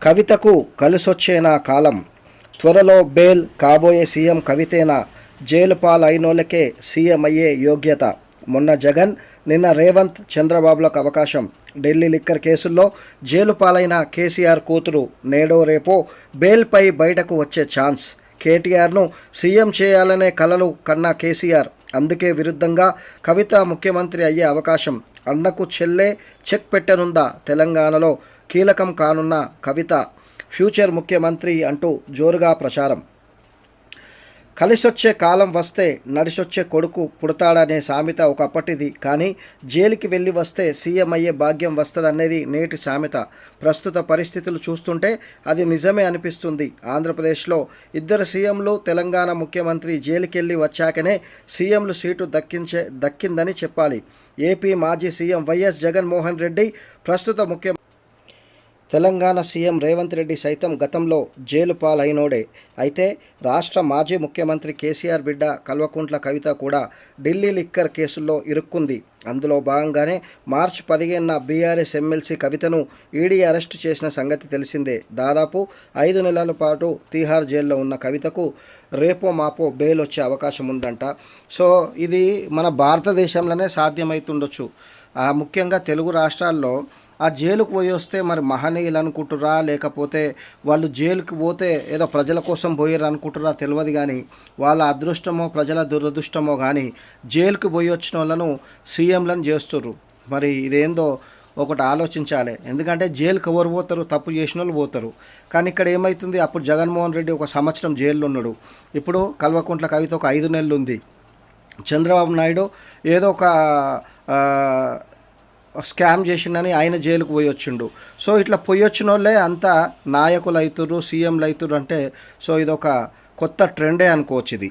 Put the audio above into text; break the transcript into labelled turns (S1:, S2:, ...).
S1: కవితకు కలిసొచ్చేనా కాలం. త్వరలో బెయిల్ కాబోయే సీఎం కవితేనా. జైలు పాలైనోళ్ళకే సీఎం అయ్యే యోగ్యత. మొన్న జగన్, నిన్న రేవంత్, చంద్రబాబులకు అవకాశం. ఢిల్లీ లిక్కర్ కేసుల్లో జైలు పాలైన కేసీఆర్ కూతురు నేడో రేపో బెయిల్పై బయటకు వచ్చే ఛాన్స్. కేటీఆర్ను సీఎం చేయాలనే కలలు కన్న కేసీఆర్ అందుకే విరుద్ధంగా కవిత ముఖ్యమంత్రి అయ్యే అవకాశం. అన్నకు చెల్లె చెక్ పెట్టనుందా. తెలంగాణలో కీలకం కానున్న కవిత ఫ్యూచర్ ముఖ్యమంత్రి అంటూ జోరుగా ప్రచారం. కలిసొచ్చే కాలం వస్తే నడిసొచ్చే కొడుకు పుడతాడనే సామెత ఒకప్పటిది. కానీ జైలుకి వెళ్ళి వస్తే సీఎం అయ్యే భాగ్యం వస్తుందనేది నేటి సామెత. ప్రస్తుత పరిస్థితులు చూస్తుంటే అది నిజమే అనిపిస్తుంది. ఆంధ్రప్రదేశ్లో ఇద్దరు సీఎంలు, తెలంగాణ ముఖ్యమంత్రి జైలుకెళ్ళి వచ్చాకనే సీఎంలు సీటు దక్కిందని చెప్పాలి. ఏపీ మాజీ సీఎం వైఎస్ జగన్మోహన్ రెడ్డి, ప్రస్తుత తెలంగాణ సీఎం రేవంత్ రెడ్డి సైతం గతంలో జైలు పాలైనోడే. అయితే రాష్ట్ర మాజీ ముఖ్యమంత్రి కేసీఆర్ బిడ్డ కల్వకుంట్ల కవిత కూడా ఢిల్లీ లిక్కర్ కేసుల్లో ఇరుక్కుంది. అందులో భాగంగానే మార్చి 15న బీఆర్ఎస్ ఎమ్మెల్సీ కవితను ఈడీ అరెస్టు చేసిన సంగతి తెలిసిందే. దాదాపు 5 నెలల పాటు తీహార్ జైల్లో ఉన్న కవితకు రేపో మాపో బెయిల్ వచ్చే అవకాశం ఉందంట. సో ఇది మన భారతదేశంలోనే సాధ్యమవుతుండొచ్చు. ముఖ్యంగా తెలుగు రాష్ట్రాల్లో ఆ జైలుకు పోయి వస్తే మరి మహనీయులు అనుకుంటురా, లేకపోతే వాళ్ళు జైలుకి పోతే ఏదో ప్రజల కోసం పోయారు అనుకుంటురా తెలియదు. కానీ వాళ్ళ అదృష్టమో ప్రజల దురదృష్టమో కానీ జైలుకి పోయి వచ్చిన వాళ్ళను సీఎంలను చేస్తుర్రు. మరి ఇదేందో ఒకటి ఆలోచించాలి. ఎందుకంటే జైలుకి ఎవరు పోతారు? తప్పు చేసిన వాళ్ళు పోతారు. కానీ ఇక్కడ ఏమవుతుంది, అప్పుడు జగన్మోహన్ రెడ్డి 1 సంవత్సరం జైల్లో ఉన్నాడు. ఇప్పుడు కల్వకుంట్ల కవిత ఒక 5 నెలలు ఉంది. చంద్రబాబు నాయుడు ఏదో ఒక స్కామ్ చేసిండని ఆయన జైలుకు పోయి వచ్చిండు. సో ఇట్లా పోయి వచ్చిన వాళ్ళే అంతా నాయకులు అవుతుర్రు, సీఎంలు అవుతుర్రు అంటే సో ఇదొక కొత్త ట్రెండే అనుకోవచ్చు ఇది.